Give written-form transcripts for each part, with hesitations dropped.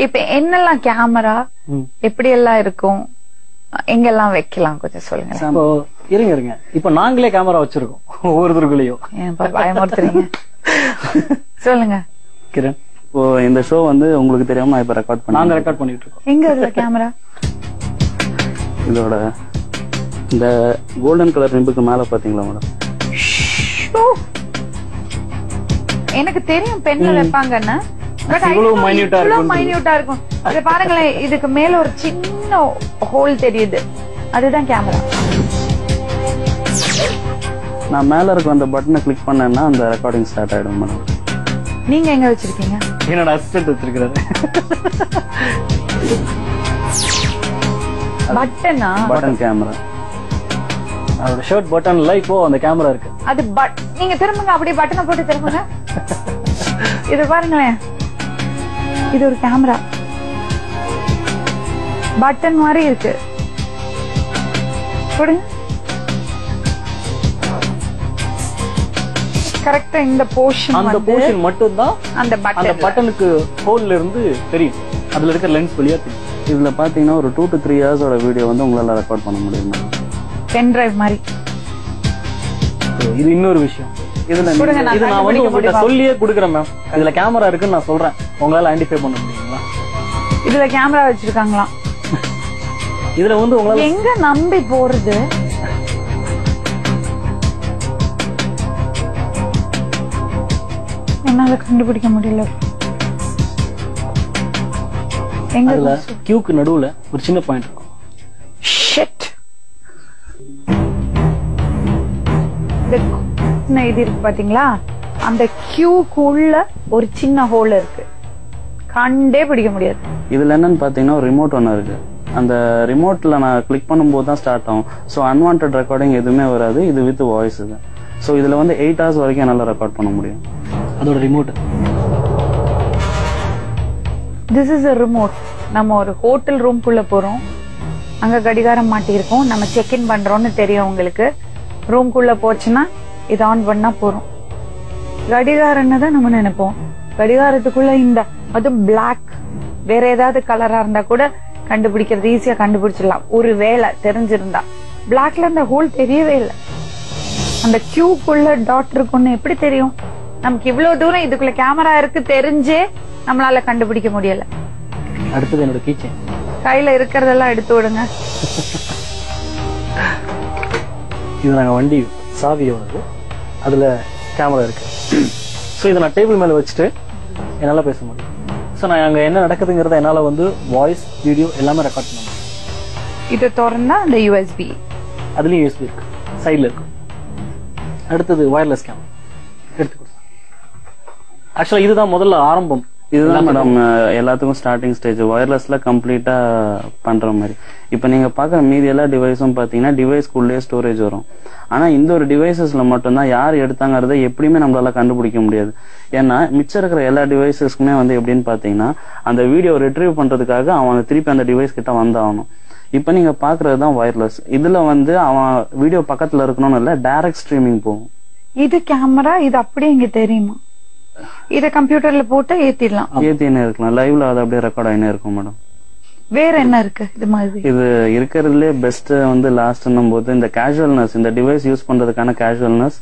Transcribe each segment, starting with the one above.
இப்ப என்னெல்லாம் கேமரா எப்படி எல்லாம் இருக்கும், எங்கெல்லாம் வைக்கலாம் கொஞ்சம் சொல்லுங்க. இருங்க இப்ப நாங்களே கேமரா வச்சிருக்கோம் ஒவ்வொருத்தருக்குள்ளயும். பயமுறுத்துறீங்க. சொல்லுங்க கிரண். இப்போ இந்த ஷோ வந்து உங்களுக்கு தெரியாம இப்ப நாங்க ரெக்கார்ட் பண்ணிட்டு இருக்கோம். எங்க இதுல கேமரா? இதோட இந்த கோல்டன் கலர் ரிம்புக்கு மேல பாத்தீங்களா மேடம்? எனக்கு தெரியும் பெண்ல வைப்பாங்கன்னு, மைன்யூட்டா இருக்கும். இத பாருங்களேன், இதுக்கு மேல ஒரு சின்ன ஹோல் தெரியுது, அதுதான் கேமரா. நான் மேல இருக்க அந்த பட்டனை கிளிக் பண்ணேன்னா அந்த ரெக்கார்டிங் ஸ்டார்ட் ஆயிடும் மேடம். நீங்க எங்க வச்சிருக்கீங்க? என்னோட அசிஸ்டன்ட் வச்சிருக்காரு. பட்டனா? Button camera. அவரோட ஷர்ட் பட்டன்ல இப்போ அந்த கேமரா இருக்கு. அது நீங்க திரும்புங்க, அப்படியே பட்டனை போட்டு திரும்புங்க. இது பாருங்களேன், இது ஒரு கேமரா, பட்டன் மாதிரி இருக்கு. கரெக்டா இந்த போர்ஷன், அந்த போர்ஷன் மட்டும் தான் அந்த பட்டனுக்கு ஹோல்ல இருந்து தெரியும். அதுல இருக்க லென்ஸ் வழியா தெரியும். இதுல பாத்தீங்கன்னா ஒரு 2 to 3 ஹவர்ஸோட வீடியோ வந்து உங்களால ரெக்கார்ட் பண்ண முடியும். பென் டிரைவ் மாதிரி. இது இன்னொரு விஷயம். இதுல இது நான் வந்து உங்ககிட்ட சொல்லியே குடுக்குறேன் மேம். இதுல கேமரா இருக்குன்னு நான் சொல்றேன், உங்களால ஐடென்டிஃபை பண்ண முடியுங்களா? இதுல கேமரா வச்சிருக்காங்களா? இதுல வந்து உங்களால எங்க நம்பி போறது? என்னால கண்டுபிடிக்க முடியல. எங்க கியூக்கு நடுவுல ஒரு சின்ன பாயிண்ட் இருக்கும். ஷிட். இது இருக்கு பாத்தீங்களா, அந்த கியூக்குள்ள ஒரு சின்ன ஹோல் இருக்கு, கண்டே பிடிக்க முடியாது. இதுல என்னன்னு பாத்தீங்கன்னா ஒரு ரிமோட் ஒன்னு இருக்கு. அந்த ரிமோட்ல நான் கிளிக் பண்ணும்போது தான் ஸ்டார்ட் ஆகும். ஸோ அன்வான்ட் ரெக்கார்டிங் எதுவுமே வராது. இது வித் வாய்ஸ். இது ஸோ இதுல வந்து 8 hours வரைக்கும் நல்லா ரெக்கார்ட் பண்ண முடியும். அதோட remote. This is a remote. நம்ம ஒரு ஹோட்டல் ரூம்குள்ள போறோம், அங்க கடிகாரம் மாட்டிருக்கோம், நம்ம செக் இன் பண்றோம்னு தெரியும் உங்களுக்கு. ரூம்குள்ள போச்சுன்னா இது ஆன் பண்ணா போறோம். கடிகாரம்னு தான் நம்ம நினைப்போம். கடிகாரத்துக்குள்ள இந்த அது பிளாக், வேற ஏதாவது கலரா இருந்தா கூட கண்டுபிடிக்கிறது ஈஸியா கண்டுபிடிச்சிடலாம், ஒரு வேலை தெரிஞ்சிருந்தா. பிளாக்ல அந்த ஹோல் தெரியவே இல்லை. அந்த கியூக்குள்ள டாட் இருக்குன்னு எப்படி தெரியும்? நமக்கு இவ்வளவு தூரம் இதுக்குள்ள கேமரா இருக்கு தெரிஞ்சே நம்மளால கண்டுபிடிக்க முடியல. அடுத்தது என்னோட கீச்சேன். கையில இருக்கிறதெல்லாம் எடுத்து விடுங்க. இது நாங்க வண்டி சாவியோடது, அதுல கேமரா இருக்கு. ஸோ இதை நான் டேபிள் மேல வச்சுட்டு என்னால பேச முடியும். ஸோ நான் அங்க என்ன நடக்குதுங்கிறத என்னால வந்து வாய்ஸ், வீடியோ எல்லாமே ரெக்கார்ட் பண்ண முடியும். இது திறந்தா அந்த யூஎஸ்பி, அதுலயும் யூஎஸ்பி இருக்கு, சைட்ல இருக்கு. அடுத்தது வயர்லெஸ் கேமரா எடுத்து. ஆக்சுவலா இதுதான் முதல்ல ஆரம்பம். இதுதான் மேடம் எல்லாத்துக்கும் ஸ்டார்டிங் ஸ்டேஜ். வயர்லெஸ்ல கம்ப்ளீட்டா பண்ற மாதிரி. இப்ப நீங்க பாக்குற மீதி எல்லா டிவைஸும் பாத்தீங்கன்னா டிவைஸ்க்குள்ளே ஸ்டோரேஜ் வரும். ஆனா இந்த ஒரு டிவைசஸ்ல மட்டும்தான் யார் எடுத்தாங்கிறத எப்படியுமே நம்மளால கண்டுபிடிக்க முடியாது. ஏன்னா மிச்சம் இருக்கிற எல்லா டிவைசஸ்க்குமே வந்து எப்படின்னு பாத்தீங்கன்னா அந்த வீடியோ ரிட்ரீவ் பண்றதுக்காக அவன் திருப்பி அந்த டிவைஸ் கிட்ட வந்தாகணும். இப்ப நீங்க பாக்குறதுதான் வயர்லெஸ். இதுல வந்து அவன் வீடியோ பக்கத்துல இருக்கணும்னு இல்ல, டைரக்ட் ஸ்ட்ரீமிங் போகும். இது கேமரா, இது அப்படியே இங்க தெரியுமா? இத கம்ப்யூட்டர்ல போட்டு ஏத்திடலாம், ஏத்தினே இருக்கலாம். லைவ்ல அது அப்படியே ரெக்கார்ட் ஆயினே இருக்கும் மேடம். வேற என்ன இருக்கு இது மாதிரி? இது இருக்கிறதுலே பெஸ்ட் வந்து லாஸ்ட்னும் போது இந்த கேஷுவல்னஸ், இந்த டிவைஸ் யூஸ் பண்றதுக்கான கேஷுவல்னஸ்,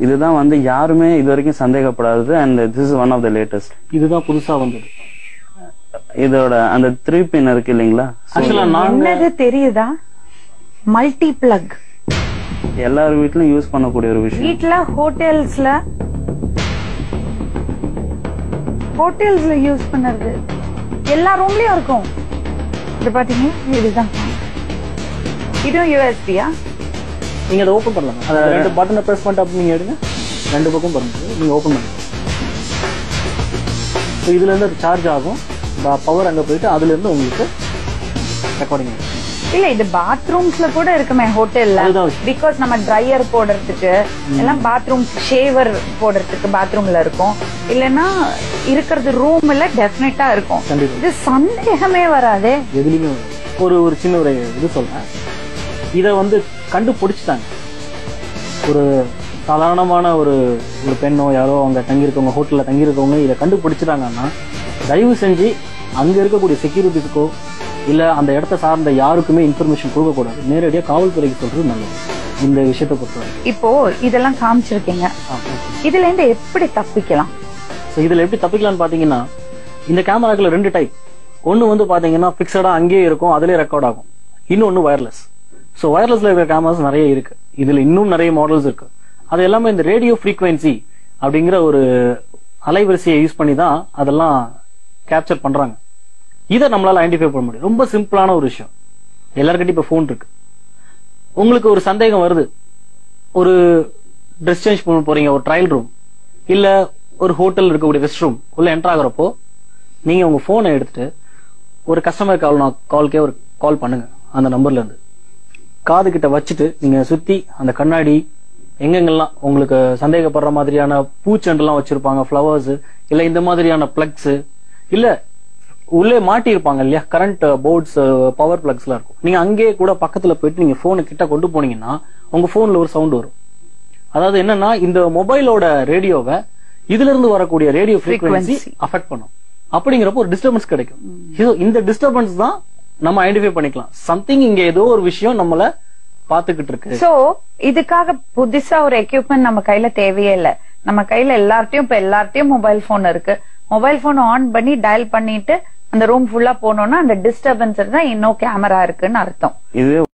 இதுதான் வந்து யாருமே இது வரைக்கும் சந்தேகப்படாதது. And this is one of the latest. இதுதான் புதுசா வந்தது. இதோட அந்த 3 pin இருக்கு இல்லீங்களா, என்னது தெரியுதா? Multi plug. எல்லார் வீட்லயும் யூஸ் பண்ணக்கூடிய ஒரு விஷயம். வீட்ல ஹோட்டல்ஸ்ல யூஸ் பண்ணது எல்லா ரூம்லயும் இருக்கும். இது பாத்தீங்க, இதுதான். இதுவும் யூஎஸ்பியா? நீங்க அதை ஓபன் பண்ணலாம். அந்த 2 பட்டனை பிரஸ் பண்ணிட்டு அப்படி நீங்க எடுங்க, 2 பக்கம் பாருங்க, நீங்க ஓபன் பண்ணுங்க. இதுல இருந்து அது சார்ஜ் ஆகும், பவர் அங்க போயிட்டு அதுல இருந்து உங்களுக்கு ரெக்கார்டிங் ஆகும். இல்ல இது பாத்ரூம்ஸ்ல கூட இருக்குமே ஹோட்டல்ல. பிகாஸ் நம்ம ட்ரையர் போடுறதுக்கு எல்லாம் பாத்ரூம், ஷேவர் போடுறதுக்கு பாத்ரூம்ல இருக்கும். இல்லன்னா இருக்கிறது ரூம்ல டெஃபினட்டா இருக்கும். இது சந்தேகமே வராதே. எதுலயுமே ஒரு சின்ன ஒரு இது சொல்றேன். இத வந்து கண்டுபிடிச்சிட்டாங்க. ஒரு சாதாரணமான ஒரு பெண்ணோ யாரோ அவங்க தங்கியிருக்கவங்க, ஹோட்டல்ல தங்கியிருக்கவங்க இதை கண்டுபிடிச்சிட்டாங்கன்னா தயவு செஞ்சு அங்க இருக்கக்கூடிய செக்யூரிட்டிஸ்க்கோ இல்ல அந்த இடத்த சார்ந்த யாருக்குமே இன்ஃபர்மேஷன் கொடுக்க கூடாது. நேரடியா காவல்துறைக்கு சொல்றது நல்லது இந்த விஷயத்தை பொறுத்தவரை. இப்போ இதெல்லாம் காமிச்சிருக்கீங்க, இதுல இருந்து எப்படி தப்பிக்கலாம்? இதுல எப்படி தப்பிக்கலாம்னு பாத்தீங்கன்னா, இந்த கேமராக்கள் 2 டைப். ஒன்னு வந்து பாத்தீங்கன்னா பிக்சடா அங்கேயே இருக்கும், அதுலயே ரெக்கார்ட் ஆகும். இன்னொன்னு வயர்லெஸ். சோ வயர்லெஸ்ல இருக்கிற கேமராஸ் நிறைய இருக்கு. இதுல இன்னும் நிறைய மாடல்ஸ் இருக்கு. அது எல்லாமே இந்த ரேடியோ ஃப்ரீக்வன்சி அப்படிங்கிற ஒரு அலைவரிசையை யூஸ் பண்ணி தான் அதெல்லாம் கேப்சர் பண்றாங்க. இதை நம்மளால ஐடென்டிஃபை பண்ண முடியும். ரொம்ப சிம்பிளான ஒரு விஷயம். எல்லாருக்கிட்டையும் இப்ப போன் இருக்கு. உங்களுக்கு ஒரு சந்தேகம் வருது, ஒரு ட்ரெஸ் சேஞ்ச் பண்ண போறீங்க, ஒரு ட்ரையல் ரூம் இல்ல ஒரு ஹோட்டல் இருக்கக்கூடிய ரெஸ்ட் ரூம் உள்ள என்டர் ஆகுறப்போ நீங்க உங்க போனை எடுத்துட்டு ஒரு கஸ்டமர் கால்க்கே ஒரு கால் பண்ணுங்க. அந்த நம்பர்ல இருந்து காது கிட்ட வச்சுட்டு நீங்க சுத்தி அந்த கண்ணாடி எங்கெங்கெல்லாம் உங்களுக்கு சந்தேகப்படுற மாதிரியான பூச்செண்டெல்லாம் வச்சிருப்பாங்க, பிளவர்ஸ் இல்ல இந்த மாதிரியான பிளக்ஸ் இல்ல உள்ளே மாட்டி இருப்பாங்க இல்லையா, கரண்ட் போர்ட்ஸ், பவர் பிளக்ஸ் எல்லாம் இருக்கும். நீங்க அங்கேயே கூட பக்கத்துல போயிட்டு நீங்க போனை கிட்ட கொண்டு போனீங்கன்னா உங்க போன்ல ஒரு சவுண்ட் வரும். அதாவது என்னன்னா, இந்த மொபைலோட ரேடியோவை இதுல இருந்து வரக்கூடிய ரேடியோ ஃப்ரீக்வன்சி அஃபெக்ட் பண்ணும். அப்படிங்கிறப்போ ஒரு டிஸ்டர்பன்ஸ் கிடைக்கும். இந்த டிஸ்டர்பன்ஸ் தான் நம்ம ஐடென்டிஃபை பண்ணிக்கலாம். சம்திங் இங்க ஏதோ ஒரு விஷயம் நம்மள பாத்துக்கிட்டு இருக்கு. சோ இதுக்காக புதுசா ஒரு எக்யூப்மெண்ட் நம்ம கையில தேவையே இல்ல. நம்ம கையில எல்லார்ட்டையும் மொபைல் போன் இருக்கு. மொபைல் போன் ஆன் பண்ணி டயல் பண்ணிட்டு அந்த ரூம் ஃபுல்லா போனோம்னா அந்த டிஸ்டர்பன்ஸ் தான் இன்னும் கேமரா இருக்குன்னு அர்த்தம். இது